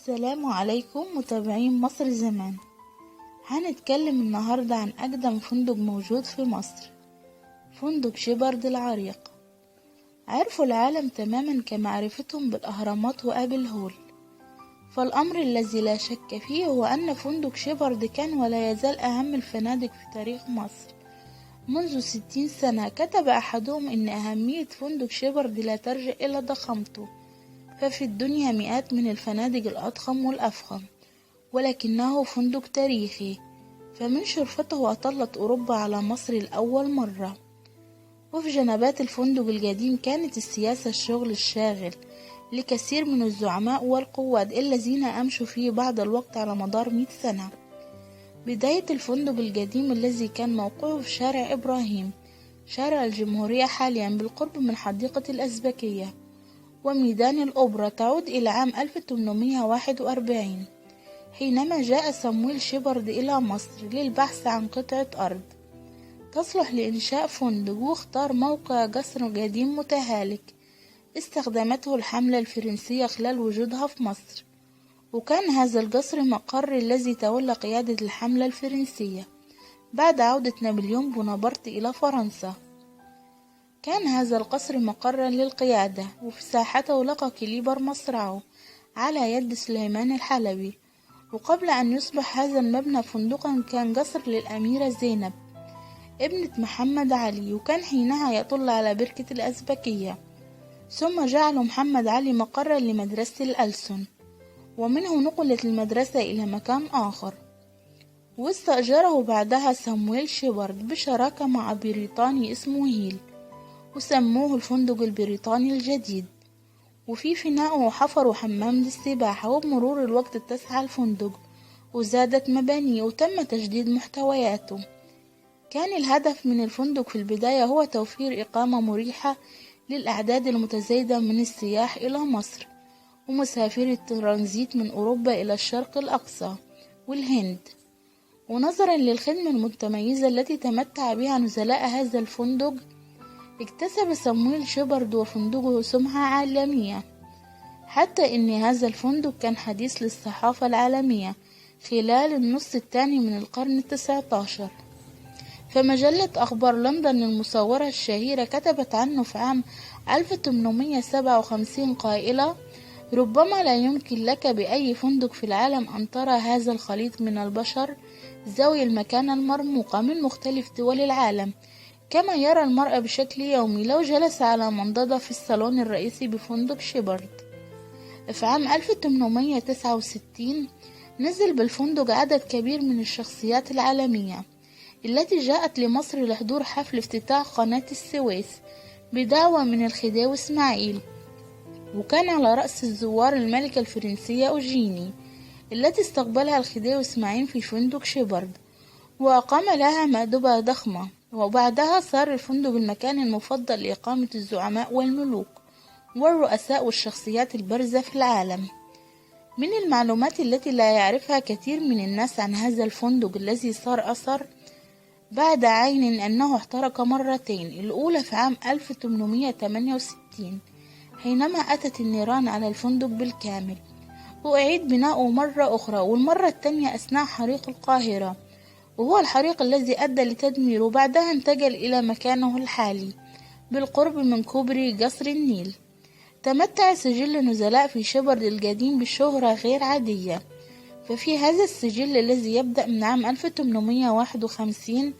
السلام عليكم متابعين مصر زمان. هنتكلم النهاردة عن أقدم فندق موجود في مصر، فندق شيبرد العريق. عرفوا العالم تماما كمعرفتهم بالأهرامات وأبي الهول، فالأمر الذي لا شك فيه هو أن فندق شيبرد كان ولا يزال أهم الفنادق في تاريخ مصر. منذ 60 سنة كتب أحدهم إن أهمية فندق شيبرد لا ترجع إلى ضخامته، ففي الدنيا مئات من الفنادق الأضخم والأفخم، ولكنه فندق تاريخي، فمن شرفته أطلت أوروبا على مصر لأول مرة. وفي جنبات الفندق القديم كانت السياسة الشغل الشاغل لكثير من الزعماء والقواد الذين أمشوا فيه بعض الوقت على مدار 100 سنة. بداية الفندق القديم الذي كان موقعه في شارع إبراهيم، شارع الجمهورية حاليا بالقرب من حديقة الأزبكية وميدان الأوبرا، تعود إلى عام 1841 حينما جاء صمويل شيبرد إلى مصر للبحث عن قطعة أرض تصلح لإنشاء فندق، واختار موقع قصر قديم متهالك استخدمته الحملة الفرنسية خلال وجودها في مصر، وكان هذا القصر مقر الذي تولى قيادة الحملة الفرنسية بعد عودة نابليون بونابرت إلى فرنسا. كان هذا القصر مقرا للقيادة، وفي ساحته لقى كليبر مصرعه على يد سليمان الحلبي. وقبل أن يصبح هذا المبنى فندقا كان قصر للأميرة زينب ابنة محمد علي، وكان حينها يطل على بركة الأزبكية. ثم جعل محمد علي مقرا لمدرسة الألسن، ومنه نقلت المدرسة إلى مكان آخر، واستأجره بعدها صمويل شيبرد بشراكة مع بريطاني اسمه هيل، وسموه الفندق البريطاني الجديد. وفي فنائه حفروا حمام للسباحة، وبمرور الوقت اتسع الفندق وزادت مبانيه وتم تجديد محتوياته. كان الهدف من الفندق في البداية هو توفير إقامة مريحة للأعداد المتزايدة من السياح إلى مصر ومسافري الترانزيت من أوروبا إلى الشرق الأقصى والهند. ونظرا للخدمة المتميزة التي تمتع بها نزلاء هذا الفندق، اكتسب صمويل شيبرد وفندقه سمعة عالمية، حتى ان هذا الفندق كان حديث للصحافة العالمية خلال النص الثاني من القرن ال19. فمجلة أخبار لندن المصورة الشهيرة كتبت عنه في عام 1857 قائلة: ربما لا يمكن لك بأي فندق في العالم أن ترى هذا الخليط من البشر ذوي المكانة المرموقة من مختلف دول العالم كما يرى المرء بشكل يومي لو جلس على منضدة في الصالون الرئيسي بفندق شيبرد. في عام 1869 نزل بالفندق عدد كبير من الشخصيات العالمية التي جاءت لمصر لحضور حفل افتتاح قناة السويس بدعوة من الخديوي إسماعيل، وكان على رأس الزوار الملكة الفرنسية أوجيني التي استقبلها الخديوي إسماعيل في فندق شيبرد وأقام لها مأدبة ضخمة. وبعدها صار الفندق المكان المفضل لإقامة الزعماء والملوك والرؤساء والشخصيات البارزة في العالم. من المعلومات التي لا يعرفها كثير من الناس عن هذا الفندق الذي صار أثر بعد عين أنه احترق مرتين، الأولى في عام 1868 حينما أتت النيران على الفندق بالكامل، وأعيد بناؤه مرة أخرى، والمرة الثانية أثناء حريق القاهرة، وهو الحريق الذي أدى لتدميره. بعدها انتقل إلى مكانه الحالي بالقرب من كوبري قصر النيل. تمتع سجل نزلاء في شيبرد القديم بشهرة غير عادية، ففي هذا السجل الذي يبدأ من عام 1851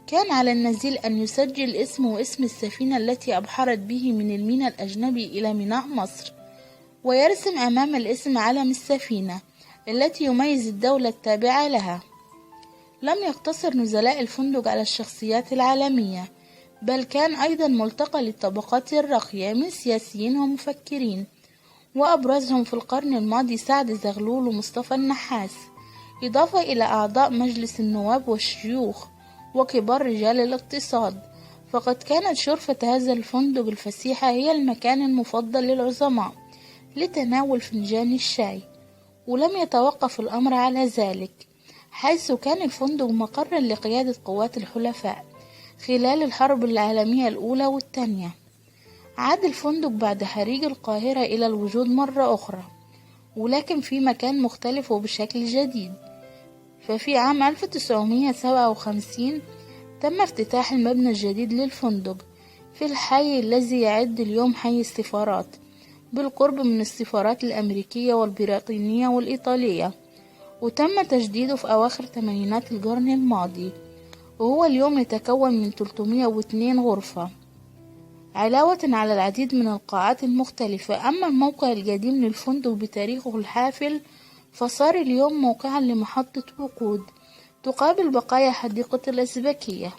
كان على النزيل أن يسجل اسمه واسم السفينة التي أبحرت به من الميناء الأجنبي إلى ميناء مصر، ويرسم أمام الاسم علم السفينة التي يميز الدولة التابعة لها. لم يقتصر نزلاء الفندق على الشخصيات العالمية، بل كان أيضا ملتقى للطبقات الراقية من سياسيين ومفكرين، وأبرزهم في القرن الماضي سعد زغلول ومصطفى النحاس، إضافة إلى أعضاء مجلس النواب والشيوخ وكبار رجال الاقتصاد. فقد كانت شرفة هذا الفندق الفسيحة هي المكان المفضل للعظماء لتناول فنجان الشاي، ولم يتوقف الأمر على ذلك، حيث كان الفندق مقرا لقيادة قوات الحلفاء خلال الحرب العالمية الأولى والثانية. عاد الفندق بعد حريق القاهرة إلى الوجود مرة أخرى، ولكن في مكان مختلف وبشكل جديد. ففي عام 1957 تم افتتاح المبنى الجديد للفندق في الحي الذي يعد اليوم حي السفارات، بالقرب من السفارات الأمريكية والبريطانية والإيطالية، وتم تجديده في أواخر ثمانينات القرن الماضي، وهو اليوم يتكون من 302 غرفة، علاوة على العديد من القاعات المختلفة. أما الموقع القديم للفندق بتاريخه الحافل فصار اليوم موقعا لمحطة وقود تقابل بقايا حديقة الأزبكية.